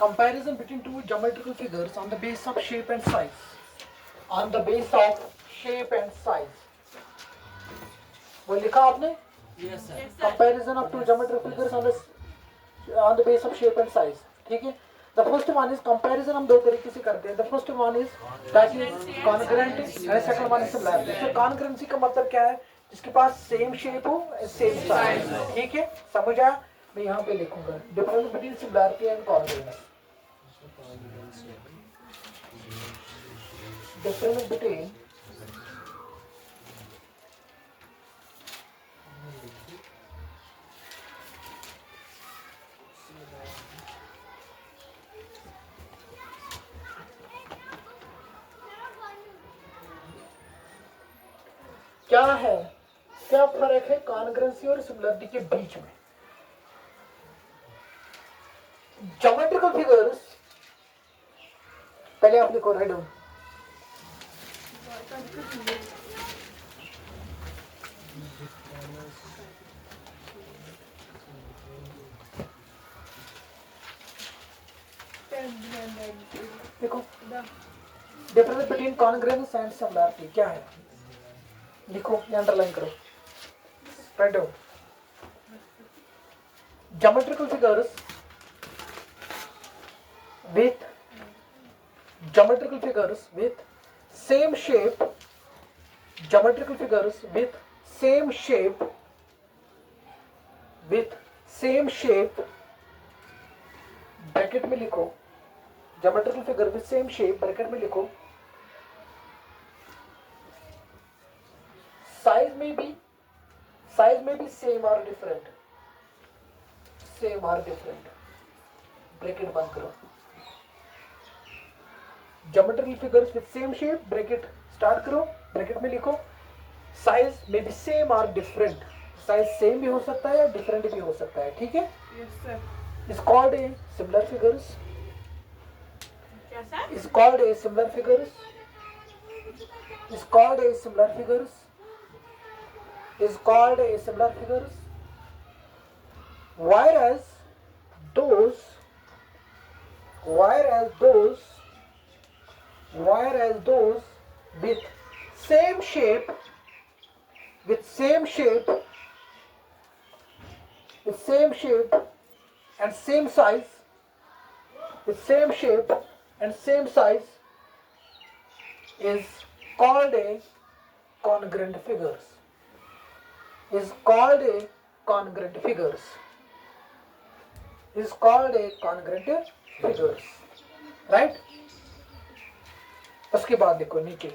Comparison between two geometrical figures on the base of shape and size. On the base of shape and size. वो लिखा आपने? Yes, sir. Comparison of two geometrical figures on the base of shape and size. ठीक है? The first one is comparison. हम दो तरीके से करते हैं. The first one is that is congruent and second one is similarity. So congruency का मतलब क्या है? जिसके पास same shape हो, same size. ठीक है? समझ आया? मैं यहाँ पे लिखूंगा. Difference between similarity and congruence. Difference between क्या है, क्या फर्क है कॉन्ग्रुएंसी और सिमिलरिटी के बीच में? ज्योमेट्रिकल फिगर्स पहले आप लिखो, राइट डाउन. देखो difference between congruence and similarity क्या है, लिखो, अंडरलाइन करो, write down. Geometrical figures with geometrical figures with same shape, geometrical figures with same shape, bracket में लिखो, geometrical figure with same shape, bracket में लिखो, size may be same or different, bracket बंद करो. Geometrical figures with same shape, bracket start करो, bracket में लिखो, size may be same और डिफरेंट. साइज सेम भी हो सकता है या डिफरेंट भी हो सकता है. ठीक है? Yes, sir. Is called a similar figures. क्या sir? Is called a similar figures. Is called a similar figures. Is called a similar figures. whereas those with same shape and same size is called a congruent figures. Right? उसके बाद देखो नीचे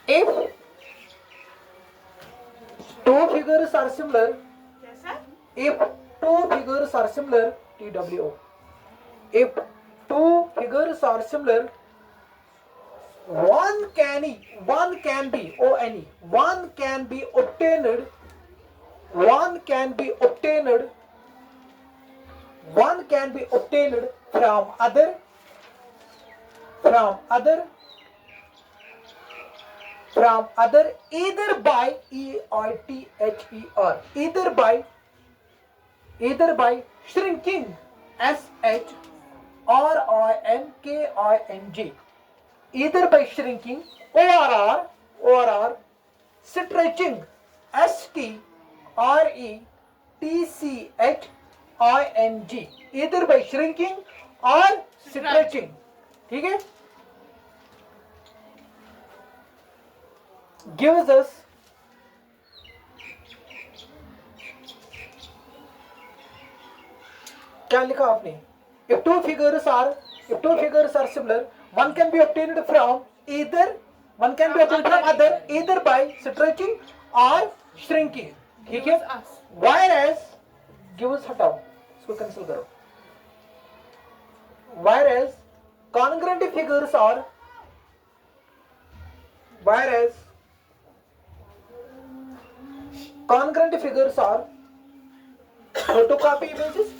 if two figures are similar, क्या sir? if two figures are similar, TWO, if two figures are similar, one can be obtained from other either by shrinking shrinking, either by shrinking or stretching stretching, either by shrinking or stretching. ठीक है? gives us क्या लिखा आपने? if two figures are similar, one can be obtained from other either by stretching or shrinking. ठीक है? whereas gives हटाओ, इसको cancel करो. whereas congruent figures are photocopy images,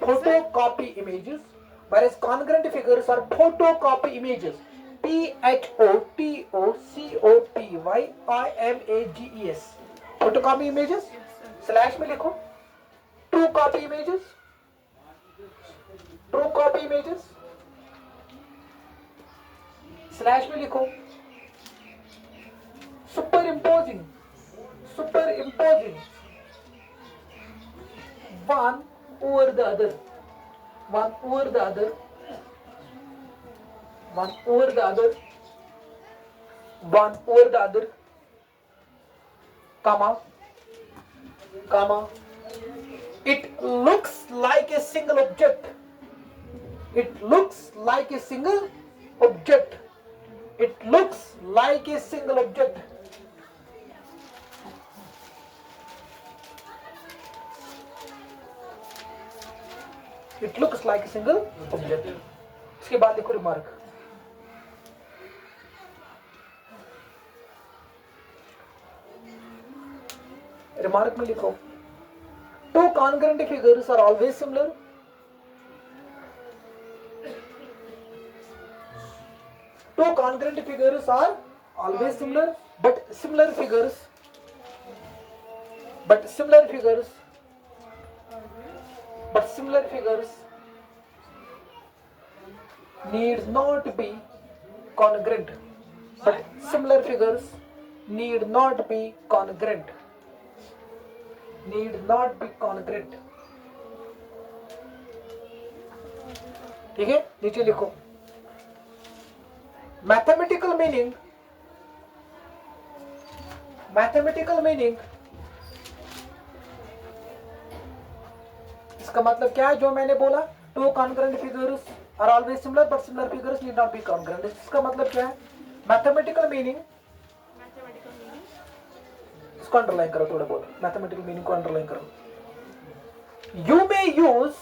photocopy images, whereas congruent figures are photocopy images, PHOTOCOPYIMAGES photocopy images slash में लिखो true copy images slash में लिखो super imposing one over the other comma it looks like a single object it looks like a single object it looks like a single object इसके बाद लिखो remark में लिखो two congruent figures are always similar but similar figures need not be congruent ठीक है नीचे लिखो mathematical meaning इसका मतलब क्या है जो मैंने बोला two congruent figures are always similar but similar figures need not be congruent इसका मतलब क्या है मैथमेटिकल मीनिंग इसको अंडरलाइन करो थोड़ा बहुत मैथमेटिकल मीनिंग को अंडरलाइन करो you may use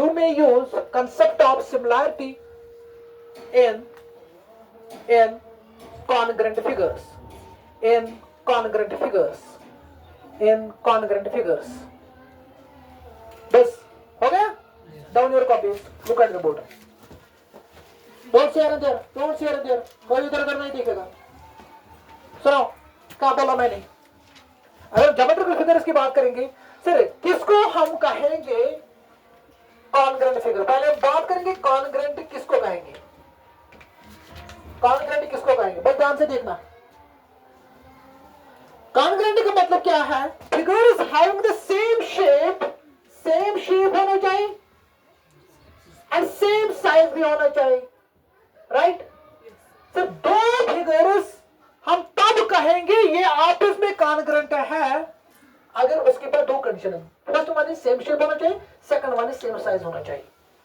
you may use concept of similarity in congruent figures बस हो गया down your copies look at the board Don't share it there. कोई इधर नहीं देखेगा सुनो क्या बोला मैंने अगर ज्योमेट्रिकल फिगर्स की बात करेंगे सर किसको हम कहेंगे कॉन्ग्रुएंट फिगर पहले हम बात करेंगे कॉन्ग्रुएंट किसको कहेंगे बस ध्यान से देखना कॉन्ग्रुएंट का मतलब क्या है figures having the same shape होना चाहिए एंड सेम साइज भी होना चाहिए राइट तो दो फिगर्स हम तब कहेंगे ये आपस में कॉन्ग्रुएंट है अगर उसके पास दो कंडीशन है first one is same shape होना चाहिए second one is same size होना चाहिए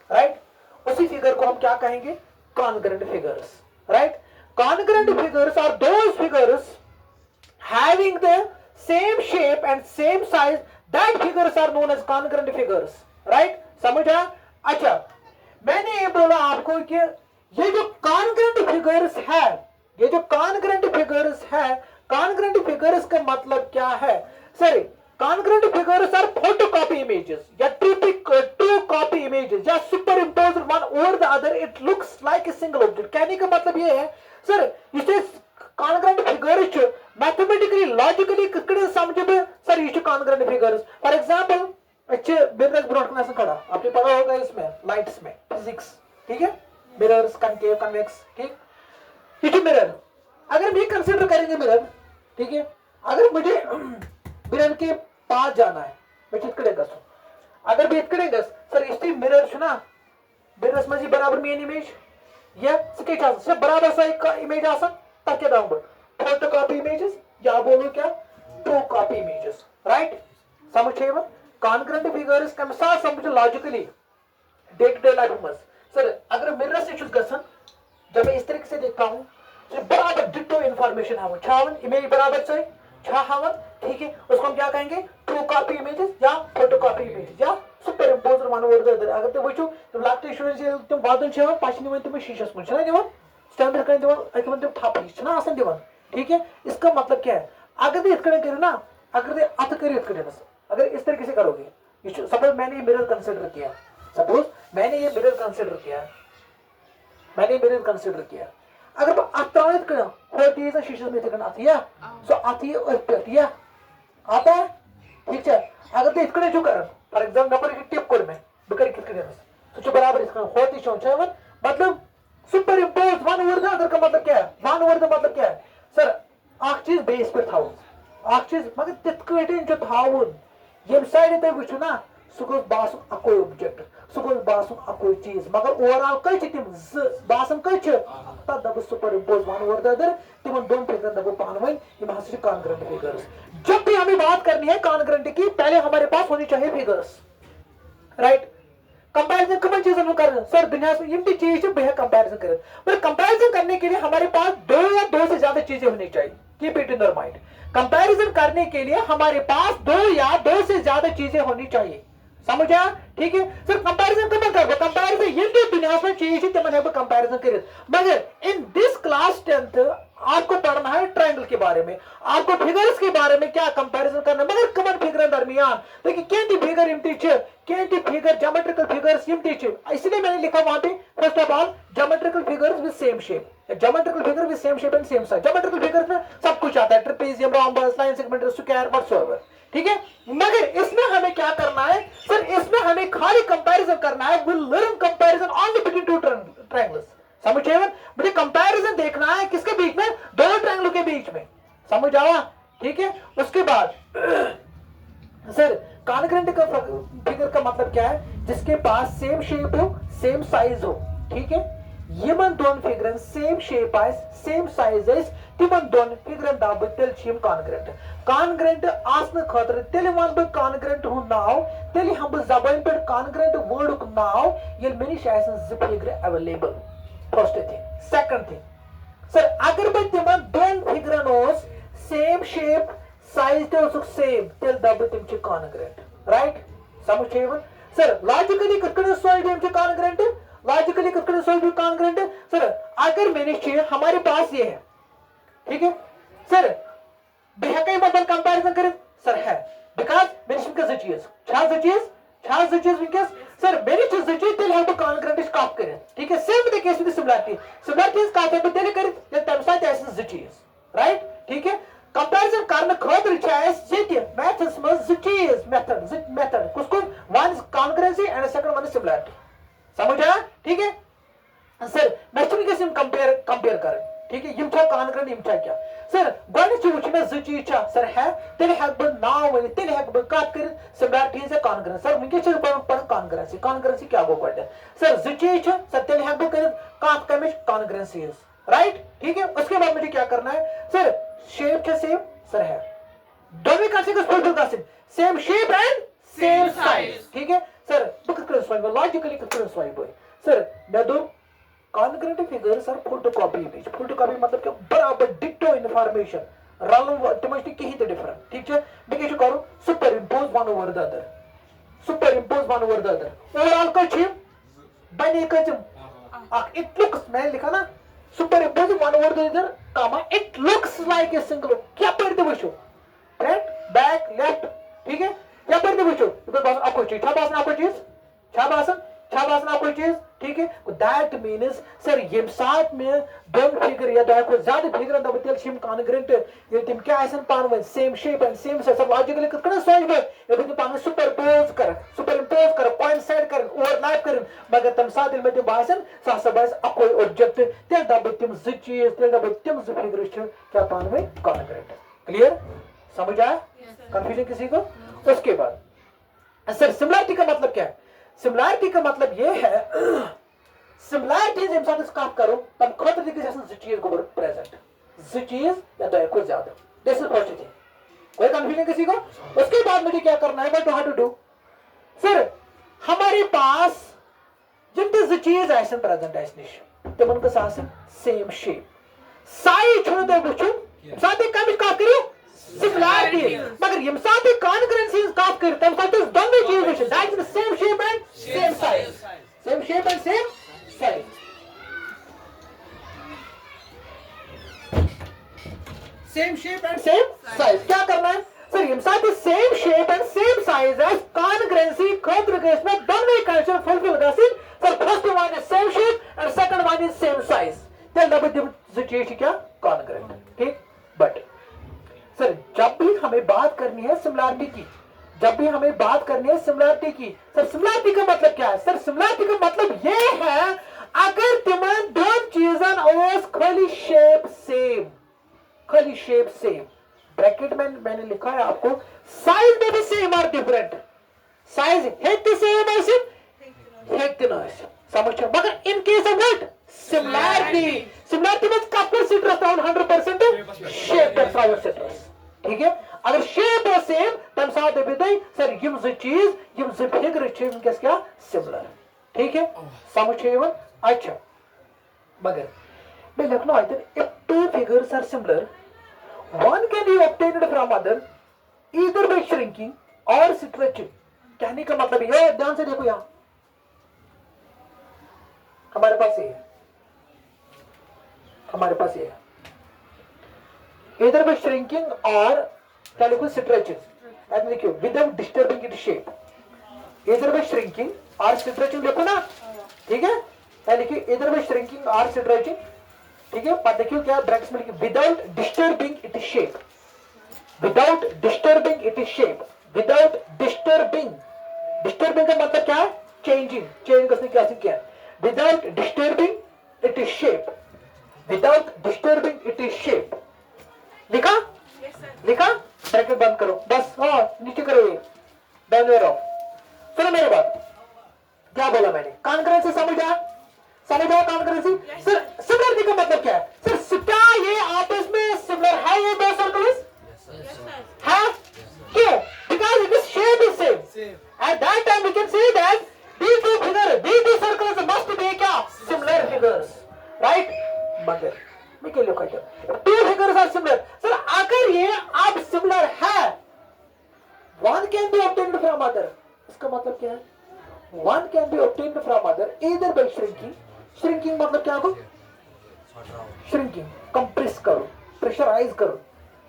राइट उसी फिगर को हम क्या कहेंगे congruent figures right congruent figures are those figures having the same shape and same size that figures are known as congruent figures right समझा अच्छा मैंने ये बोला आपको कि ये जो कॉन्ग्रुएंट फिगर्स का मतलब क्या है sir congruent figures are photocopy images या ट्रू कॉपी इमेजेस या superimposed one over the other it looks like a single object कहने का मतलब ये है सर इसे कॉन्ग्रुएंट फिगर्स मैथमेटिकली लॉजिकली किसके समझे सर ये कॉन्ग्रुएंट फिगर्स फॉर एग्जांपल अच्छे बिजनेस ब्रॉडकास्ट खड़ा आपने पढ़ा होगा इसमें लाइट्स में फिजिक्स ठीक है मिरर्स कनकेव कन्वेक्स ठीक ये मिरर अगर भी कंसीडर करेंगे मिरर ठीक है अगर मुझे मिरर के पास जाना है मैं इतने गस अगर भी इतने गस सर इसकी मिरर ना मिरर्स में बराबर मेन इमेज या स्केच से बराबर सा एक इमेज आसन ताकि दाऊंगा फोटोकॉपी इमेजेस या बोलो क्या ट्रू कॉपी इमेजेस राइट समझे वो कॉन्ग्रुएंट फिगर्स का मिसाल समझ logically day to day life में सर अगर मिरर से चुज गसन जब मैं इस तरीके से देखता हूं तो बराबर डिट्टो इंफॉर्मेशन हावन छावन इमेज बराबर से छावन ठीक है उसको हम क्या कहेंगे ट्रू कॉपी इमेजेस या फोटोकॉपी इमेजेस या superimposed one over the other अगर तो वचो तो लास्ट स्टूडेंट से तुम वादन छावन पाछनी में तुम शीशस में छना दिवन स्टैंडर्ड कर दिवन अकमन तुम थाप छना आसन दिवन ठीक है, इसका मतलब क्या है, अगर दे इतने करो ना, अगर दे अत करो इतने, अगर इस तरीके से करोगे, सपोज मैंने ये मिरर कंसिडर किया, सपोज मैंने ये मिरर कंसिडर किया, मैंने मिरर कंसिडर किया, अगर अत होती है शीशे में इतने आती सो आती है आता है, ठीक है, अगर दे इतने जो कर for example number tip code में बकर कितने सो बराबर इसका होती है, मतलब super impose one over the other का मतलब क्या है, वन ओवर द मतलब क्या है सर, अख चीज बेस पे थाउन, अख चीज मगर तित कटिन जो थाउन यम साइड ते वुचु ना सु गोस बासुन अकोय ऑब्जेक्ट, सु गोस बासुन अकोय चीज, मगर ओवरऑल कई छ तिम बासन कई छ त दब superimpose one over the other, तिम दोन फिगर दब पानवई यम हस कॉन्ग्रुएंट फिगर्स। जब भी हमें बात करनी है कॉन्ग्रुएंट की, पहले हमारे पास होनी चाहिए फिगर्स, राइट। कंपैरिजन कम चीजों कर सर दुनिया में यम चीज बह कंपैरिजन कर, पर कंपैरिजन करने के लिए हमारे पास दो या दो से ज्यादा चीजें होनी चाहिए, keep it in your mind. Comparison करने के लिए हमारे पास दो या दो से ज्यादा चीजें होनी चाहिए, समझा, ठीक है। सर कंपैरिजन कम कर, कंपैरिजन यम दुनिया में चीज तमन कंपैरिजन कर, मगर इन दिस क्लास 10th आपको पढ़ना है ट्रायंगल के बारे में, आपको फिगर्स के बारे में क्या कंपैरिजन करना है, मगर कमन फिगर दरमियान देखिए केंटी फिगर इम टीचर, केंटी फिगर ज्योमेट्रिकल फिगर्स इम टीचर, इसलिए मैंने लिखा वहां पे first of all geometrical figures with same shape, geometrical figure with same shape and same size. Geometrical figures में सब कुछ आता है, trapezium, rhombus, line segment, square whatsoever, ठीक है। मगर इसमें हमें क्या करना है सर, इसमें हमें खाली कंपैरिजन करना है, will learn comparison only between two triangles, समझे। मुझे कंपैरिजन देखना है किसके बीच में, दो ट्रायंगलों के बीच में, समझ आया, ठीक है। उसके बाद सर कॉन्ग्रुएंट का फिगर का मतलब क्या है, जिसके पास सेम शेप हो सेम साइज हो, ठीक है। यमन दोन फिगरन सेम शेप आइस सेम साइज आइस तिमन दोन फिगरन दाब तेल छिम कॉन्ग्रुएंट। कॉन्ग्रुएंट आसन खतर तेल वन ब कॉन्ग्रुएंट हु नाव, तेल हम ब जबान पे कॉन्ग्रुएंट वर्ड को नाव ये मेनिश आसन ज figure available, first thing. Second thing sir, अगर बह तिमन दोन फिगरन ओस सेम शेप साइज तो सेम तेल दब तिम कॉन्ग्रुएंट, राइट, समझे सर। लॉजिकली कतकन सॉल्व तिम कॉन्ग्रुएंट, लॉजिकली कतकन सॉल्व कॉन्ग्रुएंट सर, अगर मैंने हमारे पास ये है, ठीक है सर, बेहकई मतलब कंपैरिजन करें सर है, बिकॉज मैंने का चीज छा चीज विंकस सर मैंने चीज तेल है तो कॉन्ग्रुएंट कट करें, ठीक है। Same the case with similarities cut है तेल करें ये तम साथ ऐसे चीज, राइट, ठीक है। कंपैरिजन करने खतर ये मैथ्स में चीज मेथड कुछ one is congruency and second one is similarity, समझ आया, ठीक है सर। मैं कंपेयर करें, ठीक है, यम कॉन्ग्रुएंट यम क्या सर, गोच वुच मे चीज सर है तेल हेक बह नाव वन, तेल हेक बह कत कर सिमिलरिटीज या कॉन्ग्रुएंसी सर, वुनकस पढ़ कॉन्ग्रुएंसी, कॉन्ग्रुएंसी क्या गो गोटे सर, चीज सर तेल हेक बह कर कत कमिच कॉन्ग्रुएंसी, राइट, ठीक है। उसके बाद मुझे क्या करना है सर, शेप सेम सर है, दोनों का same shape and same size, ठीक है सर। लॉजिकली सर मैं दो congruent figures are photocopy image, photocopy मतलब क्या बराबर डिट्टो इन्फॉर्मेशन रलम तम कहीं तो डिफरेंट, ठीक है। मैं क्या करूं superimpose one over the other, superimpose one over the other, overall कम बने कम इट लुक्स, मैंने लिखा ना superimpose one over the other comma it looks like a single, क्या पढ़ते वुचो फ्रंट बैक लेफ्ट, ठीक है, क्या पढ़ते वुचो बिकॉज़ आपको चीज आपको चीज, ठीक है। दैट मीन्स सर यम साथ में दोन फिगर या दो को ज्यादा फिगर दब तेल छिम कॉन्ग्रुएंट ये तिम क्या आसन पान one same shape and same size, सब लॉजिकली कतकन सोच बे ये तिम पान सुपर इम्पोज कर कोइंसाइड कर ओवरलैप कर, मगर तम साथ दिल में तिम बासन सा सब अकोय ऑब्जेक्ट तेल दब तिम ज चीज तेल दब तिम ज फिगर छ क्या पान वन कॉन्ग्रुएंट, क्लियर, समझ आया, कंफ्यूजन किसी को। उसके बाद सर सिमिलरिटी का मतलब क्या है, सिमिलरिटी का मतलब ये है सिमिलरिटीज यम साथ कत करो तम खतर ज चीज गो प्रेजेंट, ज चीज या दो को ज्यादा, दिस इज फर्स्ट थिंग, कोई कंफ्यूजन किसी को। उसके बाद मुझे क्या करना है, व्हाट टू डू सर, हमारे पास जिन ज चीज आसन प्रेजेंट आस निश तिमन गस आसन सेम शेप साइज छोड़ दे वुचु साथ कम कत करियो सिमिलरिटी, मगर यम साथ कॉन्ग्रुएंसी कत कर तम साथ दोनों चीज वुचु that is the same shape and same size, same shape and same size. same shape and same size. क्या करना है सर? यम साथ same shape and same size as congruency खतरगेस में दोनों कंडीशन फुलफिल गसिन. Sir first one is same shape and second one is same size. then double situation क्या congruent. ठीक. but सर जब भी हमें बात करनी है सिमिलरिटी की, जब भी हमें बात करनी है सिमिलरिटी की, सर सिमिलरिटी का मतलब क्या है? सर सिमिलरिटी का मतलब ये है अगर तिमन दोन चीजन ओस खाली शेप सेम, खाली शेप सेम, ब्रैकेट में मैंने लिखा है आपको साइज में भी सेम और डिफरेंट, साइज हेक्ट सेम ऐसे हेक्ट नॉइस समझो. मगर in case of what similarity, similarity में कपल सिट्रस डाउन 100% शेप दैट्स वाई सिट्रस. ठीक है. अगर शेप है सेम तब साथ बेदई सर यम ज चीज यम ज फिगर छ इनकेस क्या सिमिलर. ठीक है. समझ यवन. अच्छा मगर मैं लिखना आइतन if two figures are similar one can be obtained from other either by shrinking or stretching. कहने का मतलब ये ध्यान से देखो यहाँ हमारे पास ये है, हमारे पास ये है either by shrinking or क्या लिखो stretching. ऐसे लिखियो without disturbing its shape. either by shrinking or stretching लिखो ना. ठीक है. लिखिए इधर में श्रिंकिंग और स्ट्रेचिंग. ठीक है. पर देखिए क्या ब्रैकेट्स में लिखिए without disturbing it shape, without disturbing it shape, without disturbing. Disturbing का मतलब क्या है? चेंजिंग, चेंज करने क्या किया है? Without disturbing it shape, without disturbing it shape. लिखा? लिखा? ब्रैकेट बंद करो बस. हाँ नीचे करो ये डाउन एरो. सुनो मेरी बात क्या बोला मैंने? कॉन्ग्रेंसी समझा? समझा कॉन्ग्रेंसी? सर सिमिलरिटी का मतलब क्या है? सर क्या ये आपस में सिमिलर है ये दो सर्कल्स? है? क्यों? Because it is shape is same. At that time we can say that these two figures, these two circles must be क्या? Similar figures, right? मगर मैं क्या लिखा है? Two figures are similar. Sir अगर ये आप similar है, one can be obtained from other. इसका मतलब क्या है? One can be obtained from other either by shrinking. Shrinking मतलब क्या हो? Shrinking, compress करो, pressurize करो.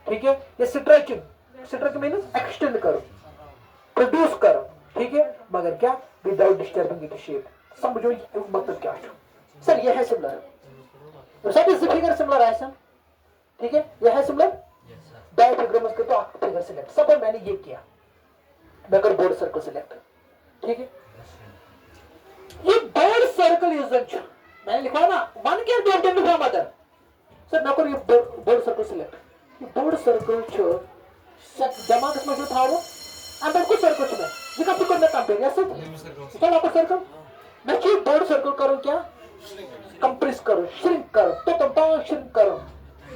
ठीक है. ये stretching, stretching means extend करो, produce करो. ठीक है. मगर क्या? Without disturbing its shape. समझो मतलब क्या है? सर ये है सिमिलर. तो सब इस फिगर सिमिलर है सर. ठीक है. ये है सिमिलर. डायग्राम के तो आप फिगर सिलेक्ट. सब मैंने ये किया. मैं कर बोर्ड सर्कल सिलेक्ट. ठीक है. ये बोर्ड सर्कल यूज मैंने लिखा ना one can be obtained from other. Sir मैं कर ये बोर्ड सर्कल सिलेक्ट. ये बोर्ड सर्कल छ जमा किसमें से था वो अंदर कुछ सर्कल छ ये का फिकर में कंपेयर यस सर आपको सर्कल मैं की बोर्ड सर्कल करूं क्या? कंप्रेस करो, श्रिंक करो, तो तुम श्रिंक करो.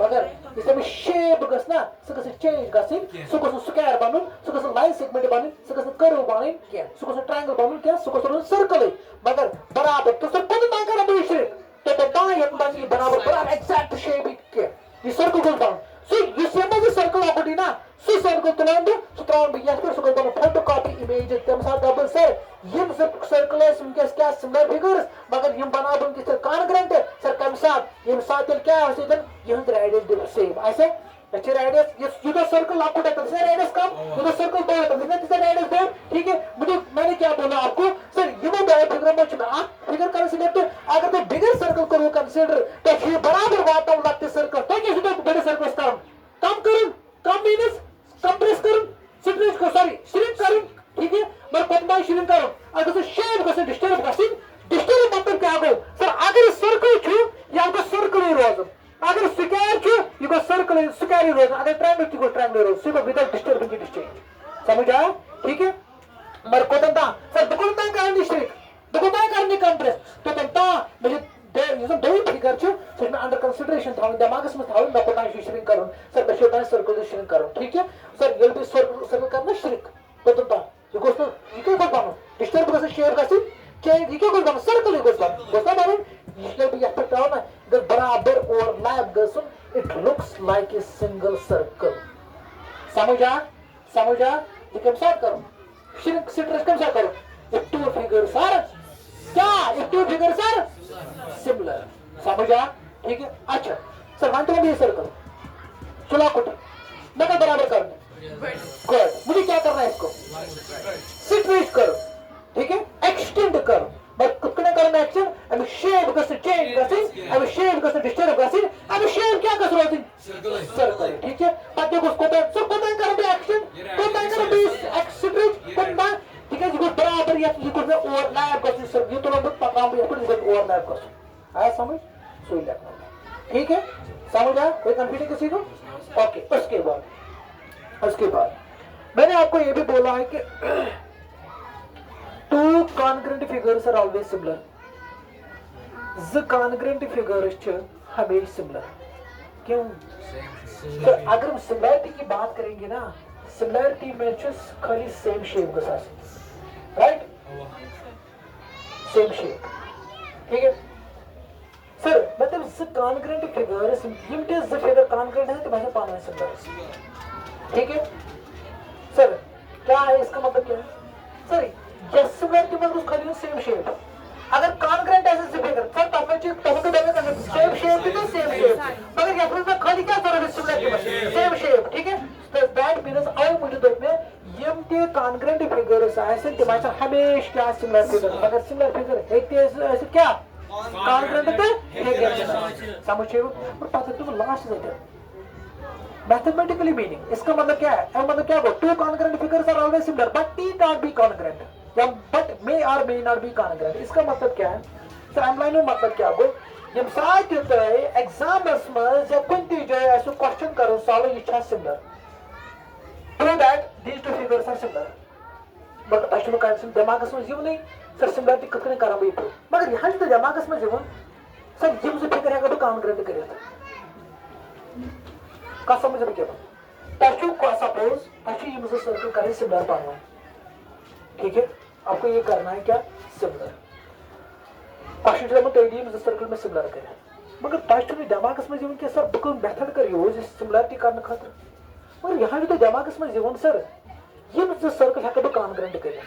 मगर इसमें शेप गस ना सो चेंज गसिन सो स्क्वायर बनूं सो लाइन सेगमेंट बनूं सो कर्व बनूं क्या सो ट्रायंगल बनूं क्या सो सर्कल है. मगर बराबर तो सब पता ना करा भी शेप तो दाएं बनी बराबर एग्जैक्ट शेप क्या ये सर्कल को डाउन सो ये सेम एज सर्कल आपको ना सो सर्कल तो लाइन सो ट्राउन भी यस सो को फोटो कॉपी इमेज तम साथ डबल सर यम सर्कल है उनके क्या सिमिलर फिगर्स मगर यम बना बन के सर कॉन्ग्रेंट सर कम साथ यम साथ क्या है सर यह रेडियस सेम ऐसे अच्छा रेडियस ये तो सर्कल आपको देखते हैं रेडियस कम ये तो सर्कल दो है तो कितना रेडियस दो. ठीक है. मुझे मैंने क्या बोला आपको सर ये दो फिगर में आप फिगर कर सिलेक्ट अगर तो बिगर सर्कल करो कंसीडर तो ये बराबर वाटा लगते सर्कल तो कैसे तो बड़े सर्कल कम करूं कम मींस कंप्रेस करूं स्ट्रेच को सॉरी श्रिंक करूं. ठीक है. मैं पतला श्रिंक करूं अगर तो शेप को डिस्टर्ब करसिन डिस्टर्ब मतलब क्या हो सर अगर सर्कल छु या तो सर्कल ही रोज अगर स्क्वायर छु यू को सर्कल स्क्वायर ही रोज अगर ट्रायंगल छु को ट्रायंगल रोज सिर्फ विदाउट डिस्टर्बिंग इट चेंज. समझ आया? ठीक है. मर कोतंता सर दुकुलता करनी श्रिंक दुकुलता करनी कंप्रेस तो तंता मुझे ये सब दो फिगर छु सो मैं अंडर कंसीडरेशन था दिमाग में था मैं पता नहीं श्रिंक करूं सर मैं छोटा सर्कल श्रिंक करूं. ठीक है. सर ये भी सर्कल करना श्रिंक तो तंता ये को ये को बनाओ डिस्टर्ब का शेप का चेंज ये को बनाओ सर्कल को बनाओ बाबू इसलिए भी इफेक्ट आओ ना the बराबर ओवरलैप गसन it looks like a single circle. समझा? समझा? ये कम साथ करो श्रिंक स्ट्रेच कम साथ करो. इफ टू फिगर्स आर क्या if two figures are similar. समझा? ठीक है. अच्छा सर वन टू ये सर्कल चुला कुट मैं बराबर कर गुड। मुझे क्या करना है इसको सिट्रेट करो, ठीक है, एक्सटेंड करो, बट कितने करना एक्शन अब शेप गस चेंज गस अब शेप गस डिस्टर्ब गस अब शेप क्या गस रोजिंग सर्कल, ठीक है। पत्ते को कोता सो कोता कर बे एक्शन कोता कर बे एक्सट्रेट कोता, ठीक है, जो बराबर या जो में ओवरलैप गस सर ये तो लोग पता है ये तो ओवरलैप गस आया समझ सुई लगना, ठीक है, समझ आया, कोई कंफ्यूजन किसी को? ओके। उसके बाद मैंने आपको ये भी बोला है कि two congruent figures are always similar. The congruent figures हमेशा similar. क्यों? तो अगर हम सिमिलरिटी की बात करेंगे ना, सिमिलरिटी में खाली सेम शेप के साथ, राइट, सेम शेप, ठीक है सर। मतलब the congruent figures इम्प्लीज the figure congruent है तो वैसे पाना है सिमिलर, ठीक है सर। क्या है इसका मतलब? क्या है सर? यस सिमिलरिटी मतलब खाली सेम शेप, अगर कॉन्ग्रेंट ऐसे फिगर सर टोमेटो देवे सेम शेप तो सेम शेप, मगर यहाँ पर खाली क्या सर सिमिलरिटी सेम शेप, ठीक है। तो दैट मींस आई मुझे देखने यम के कॉन्ग्रेंट फिगर्स ऐसे दिमाग में हमेशा क्या सिमिलर फिगर, मगर सिमिलर फिगर है ऐसे क्या कॉन्ग्रेंट पे फिगर समझिए। और पता तुम लास्ट देते मैथमेटिकली मीनिंग इसका मतलब क्या है? मतलब क्या हो two congruent figures are always similar but need not be congruent या बट मे और मे नॉट बी कॉन्ग्रेंट। इसका मतलब क्या है सर? एमलाइन में मतलब क्या हो यम साथ एग्जाम्स में जब कुछ जो ऐसे क्वेश्चन करो सॉल्व ये similar prove that these two figures are similar, but अशुभ का दिमागस में जीव नहीं सर सिमिलरिटी कितने करा भी प्रूव, मगर यहाँ तो दिमागस में जीवन सर जिम से फिगर है कभी कॉन्ग्रेंट करे का समझ में क्या पशु को सपोज पशु ये मुझे सर्कल करे सिमिलर पाना, ठीक है, आपको ये करना है क्या सिमिलर पशु जब तेरी मुझे सर्कल में सिमिलर करे, मगर पशु में दिमाग में जीवन के सर बिल्कुल मेथड कर यूज सिमिलरिटी करने खातिर, मगर यहाँ भी तो दिमाग में जीवन सर ये मुझे सर्कल है कभी कॉन्ग्रेंट करे,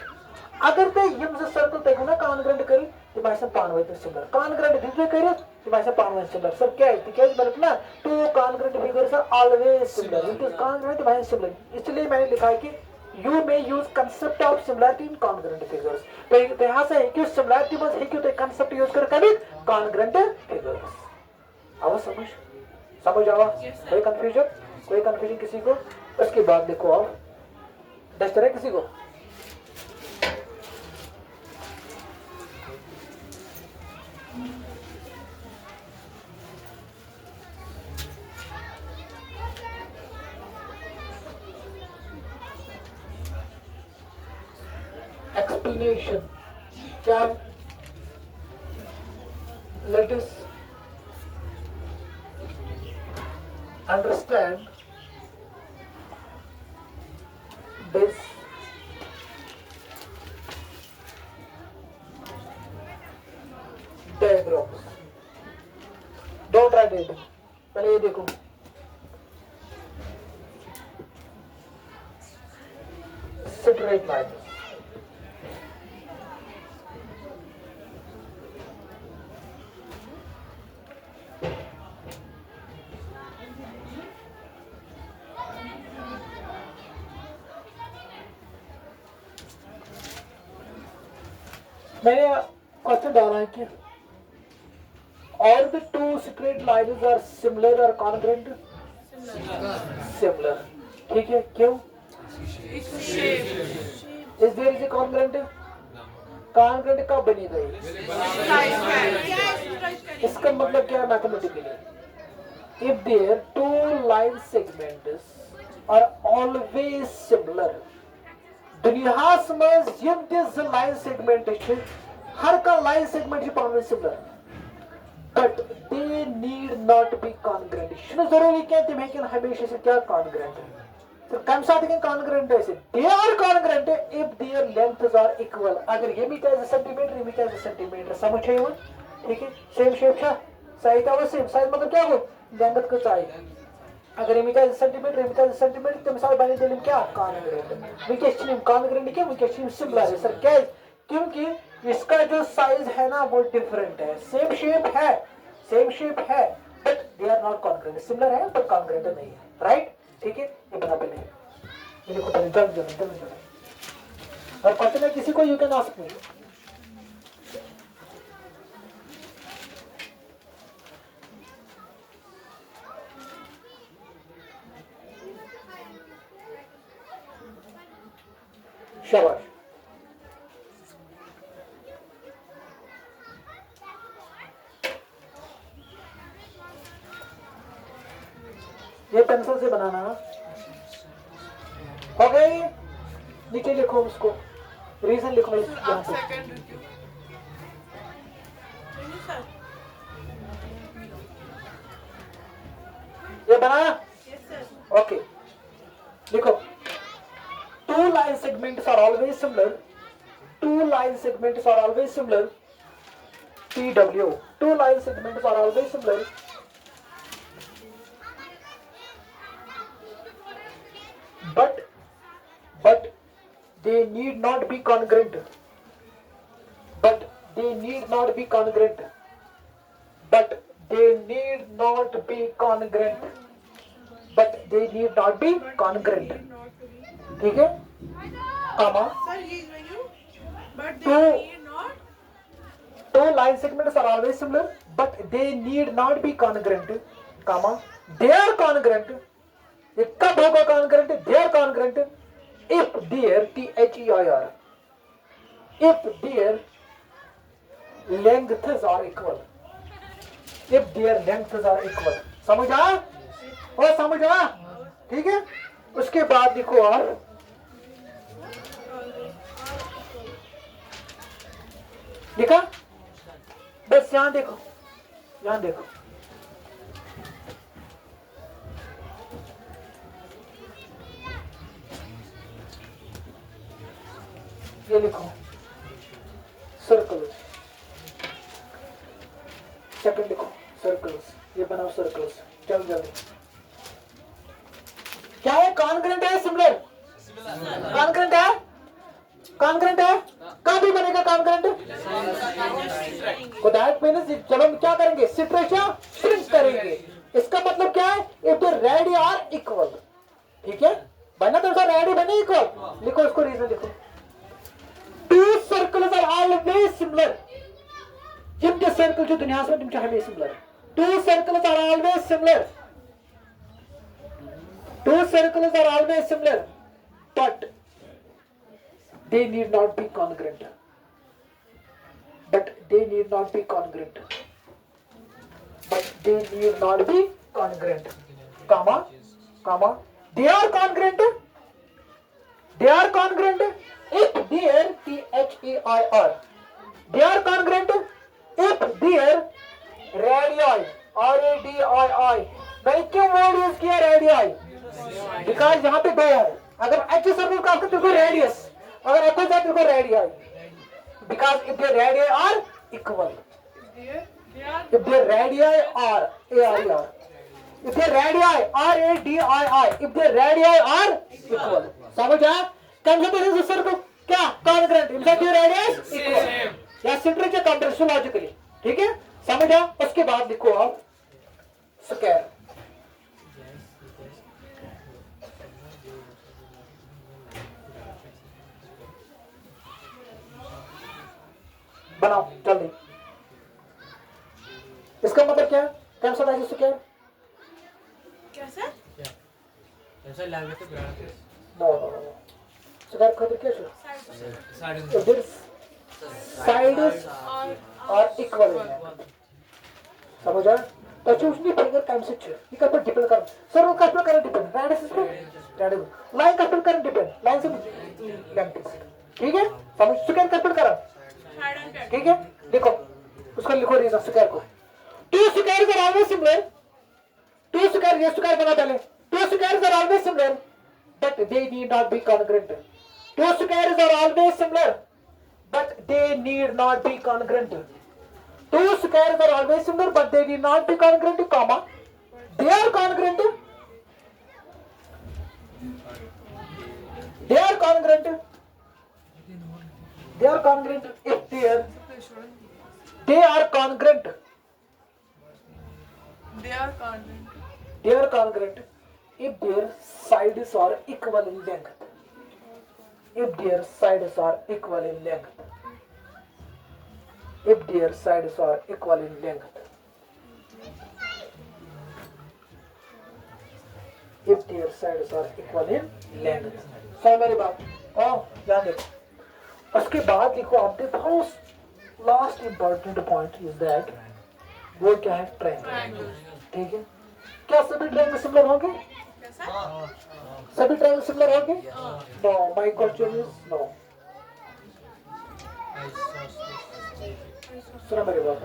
अगर ते ये मुझे सर्कल देखो ना कॉन्ग्रेंट करे तो मैं सब पानवे तो सिमिलर कॉन्ग्रेंट दिखे करे तो मैं सब पानवे सिमिलर सर क्या है क्या मतलब ना two congruent figures are always similar it is congruent by similar, इसलिए मैंने लिखा है कि you may use concept of similarity in congruent figures. तो यहां से है कि सिमिलरिटी बस है कि तो कांसेप्ट यूज कर कभी कॉन्ग्रेंट फिगर्स आवा समझ आवा कोई कंफ्यूजन किसी को? उसके बाद देखो और डस्ट है किसी को? Explanation क्या है? Let us understand this diagrams. Don't write it. पहले ये देखो straight lines. मैंने क्वेश्चन डाला है कि all the two straight lines are similar or congruent? Similar. ठीक है, क्यों? Is there is a congruent? Congruent कब बनी गई? इसका मतलब क्या है mathematically? If their two line segments are always similar, दुनिया में यम दिस लाइन सेगमेंट है हर का लाइन सेगमेंट पावन similar but they need not be congruent. इसमें जरूरी क्या है तुम्हें कि हमेशा से क्या कॉन्ग्रेंट है तो कम साथ के कॉन्ग्रेंट है they are congruent if their lengths are equal. अगर ये मीटर एज सेंटीमीटर ये मीटर एज सेंटीमीटर समझे हो, ठीक है, सेम शेप है साइज का सेम साइज मतलब क्या हो लेंथ का चाहिए, अगर मीटर सेंटीमीटर तो मिसाल बने दिल क्या कॉन्ग्रेंट विकेशन कॉन्ग्रेंट क्या विकेशन सिमिलर है सर क्या? क्योंकि इसका जो साइज है ना वो डिफरेंट है, सेम शेप है but they are not congruent, similar है पर कॉन्ग्रेंट नहीं है। राइट, ठीक है। ये बना पहले, ये देखो पहले, जल्द जल्द जल्द जल्द। और क्वेश्चन है किसी को, यू कैन आस्क मी। शाबाश। ये पेंसिल से बनाना हो गई। नीचे लिखो उसको, रीजन लिखो यहाँ आप पे। सेकंड रुकिए। नहीं सर। ये बनाया, यस सर। ओके। लिखो, two line segments are always similar. Two line segments are always similar. TW. Two line segments are always similar. But they need not be congruent. But they need not be congruent. But they need not be congruent. But they need not be congruent. ठीक है, comma. Sir, he is with you. But they Two. need not. Two line segments are always similar, but they need not be congruent, comma. They are congruent. ये कब होगा congruent? They are congruent if their THEIR, if their lengths are equal. If their lengths are equal. समझा? और समझा? ठीक है? उसके बाद लिखो आप, लिखा? बस यहाँ देखो, यहाँ देखो। ये लिखो सर्कल्स, सेकंड लिखो सर्कल्स, ये बनाओ सर्कल्स, जल्द जल्दी। क्या है? कॉन्ग्रेंट है, सिमिलर? कॉन्ग्रेंट है, कॉन्ग्रेंट है। कहाँ भी बनेगा कॉन्ग्रेंट? तो दैट मीन्स चलो हम क्या करेंगे? सिट रेशियो श्रिंक करेंगे। इसका मतलब क्या है? If the radii are equal, ठीक है, बना तो रेडी बने इक्वल। लिखो इसको, रीजन लिखो। Two circles are always similar. जिनके सर्कल जो दुनिया में तुमचे हमेशा similar. Two circles are always similar. Two circles are always similar, but they need not be congruent. But they need not be congruent. But they need not be congruent. Comma, comma. They are congruent. They are congruent if their THEIR. They are congruent if their radii, RADII. मैंने क्यों word use किया radii? Because यहाँ पे दो है। अगर H circle का आपको देखो रेडियस, अगर एच का देखो radius, because if the radius are equal, if the radius are ARER, if the radius RADII, if the radius are equal, समझ आया? कंसिडर दिस सर्कल क्या congruent, if the radius equal, या symmetric या contrast logically, ठीक है, समझ आया? उसके बाद लिखो आप स्क्वायर। बनाओ जल्दी। इसका मतलब क्या है? कैंसल है जिससे क्या है? क्या सर? ऐसा लैंग्वेज तो ग्राफ है। नो स्क्वायर खतर क्या है? साइड इधर साइड्स और इक्वल है, समझ आया? तो चूज नहीं पड़ेगा कॉन्सेप्ट ये का पर डिपेंड कर सर, वो का पर कर डिपेंड रेडियस पे, रेडियस लाइन का पर कर डिपेंड लाइन से लेंथ, ठीक है, समझ? स्क्वायर का पर कर, ठीक है। देखो उसको लिखो रीजन स्क्वायर को। Two squares are always similar. Two square, ये स्क्वायर बना पहले। Two squares are always similar but they need not be congruent. Two squares are always similar but they need not be congruent. Two squares are always similar but they need not be congruent, comma, they are congruent. They are congruent. They are congruent if they are congruent. They are congruent. They are congruent if their sides are equal in length. If their sides are equal in length. If their sides are equal in length. If their sides are equal in length. समझ मेरी बात? हाँ, ध्यान देखो. उसके बाद लिखो आपने first last important point is that वो क्या है? ट्रायंगल. ठीक है. क्या सभी ट्रायंगल सिमिलर होंगे? कैसा? सभी ट्रायंगल सिमिलर होंगे? No. My question is no. सुनो मेरी बात.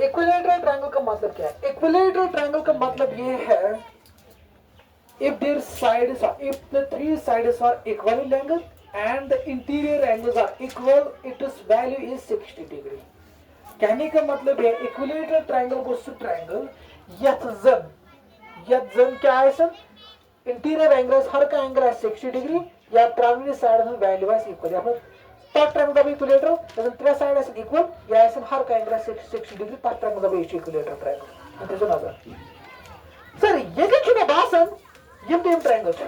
इक्विलेटरल ट्रायंगल का मतलब क्या है? इक्विलेटरल ट्रायंगल का मतलब ये है if their sides are, if the three sides are equal in length and the interior angles are equal, its value is 60 degree. कहने का मतलब है equilateral triangle goes to triangle यथ जन क्या है सर? इंटीरियर एंगल हर का एंगल है 60 डिग्री या ट्रायंगल साइड में वैल्यू है इक्वल. या फिर third triangle of equilateral, then three sides is equal. या ऐसे हर का angle 60 degree. third triangle of equilateral triangle. It is another. Sir ये जो चुना बासन यम टेम ट्रायंगल है.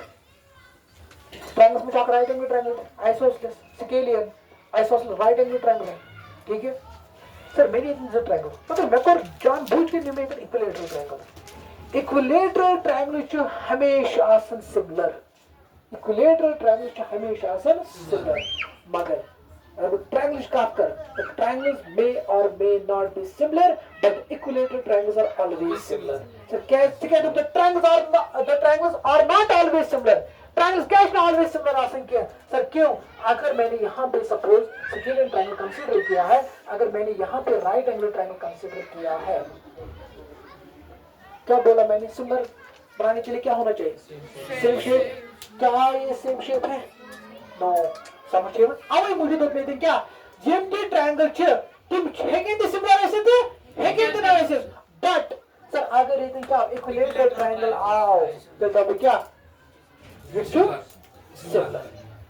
ट्रायंगल्स में क्या राइट एंगल ट्रायंगल है, isosceles, scalene, isosceles right angle triangle है. ठीक है सर. मेरी इतने ट्रायंगल मगर मैं को जानबूझ के नहीं मैं इक्विलेटरल ट्रायंगल. इक्विलेटरल ट्रायंगल जो हमेशा आसन सिमिलर. इक्विलेटरल ट्रायंगल जो हमेशा आसन सिमिलर. मगर अब triangles का कर, the triangles may or may not be similar, but equilateral triangles are always similar. So कैसे कहते हैं the triangles are not always similar. Triangles कैसे always similar आ सकते हैं? सर क्यों? अगर मैंने यहाँ पे suppose scalene triangle consider किया है, अगर मैंने यहाँ पे right angle triangle consider किया है, क्या बोला मैंने? similar बनाने के लिए क्या होना चाहिए? Same shape. क्या ये same shape है? No. समझिए अब मुझे तो कहते हैं क्या जेएमटी ट्रायंगल छ तुम हेगे द सिमिलर ऐसे थे हेगे द ऐसे. बट सर अगर ये क्या इक्विलेटरल ट्रायंगल आओ तो तब क्या ये सिमिलर.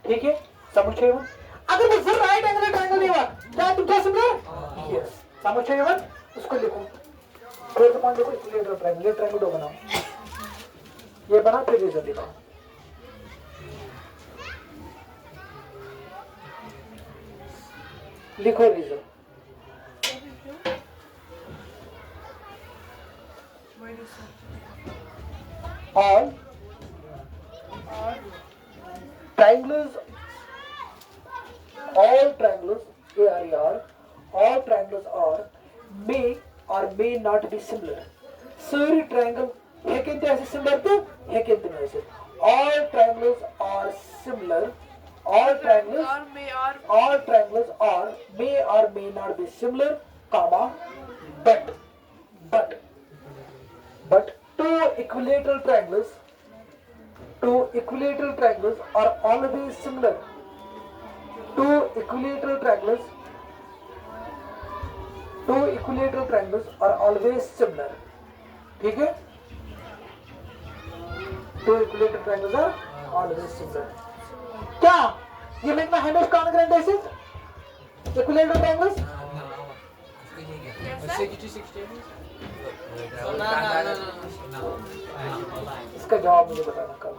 ठीक है समझिए. अगर मैं फिर राइट एंगल ट्रायंगल नहीं हुआ क्या तुम क्या सिमिलर? यस. समझिए उसको लिखो. फोर्थ पॉइंट देखो इक्विलेटरल ट्रायंगल. ये ट्रायंगल दो बनाओ. ये बना फिर रीजन लिखो. लिखो reason. all triangles are may or may not be similar. सारे ट्रायंगल है कितने ऐसे सिमिलर थे है कितने ऐसे. all triangles are similar. All triangles are may or may not be similar, comma, but two equilateral triangles are always similar. Two equilateral triangles are always similar. ठीक है? Two equilateral triangles are always similar. क्या ये लिखना है congruent basis equilateral triangles? इसका जवाब मुझे बताना कब.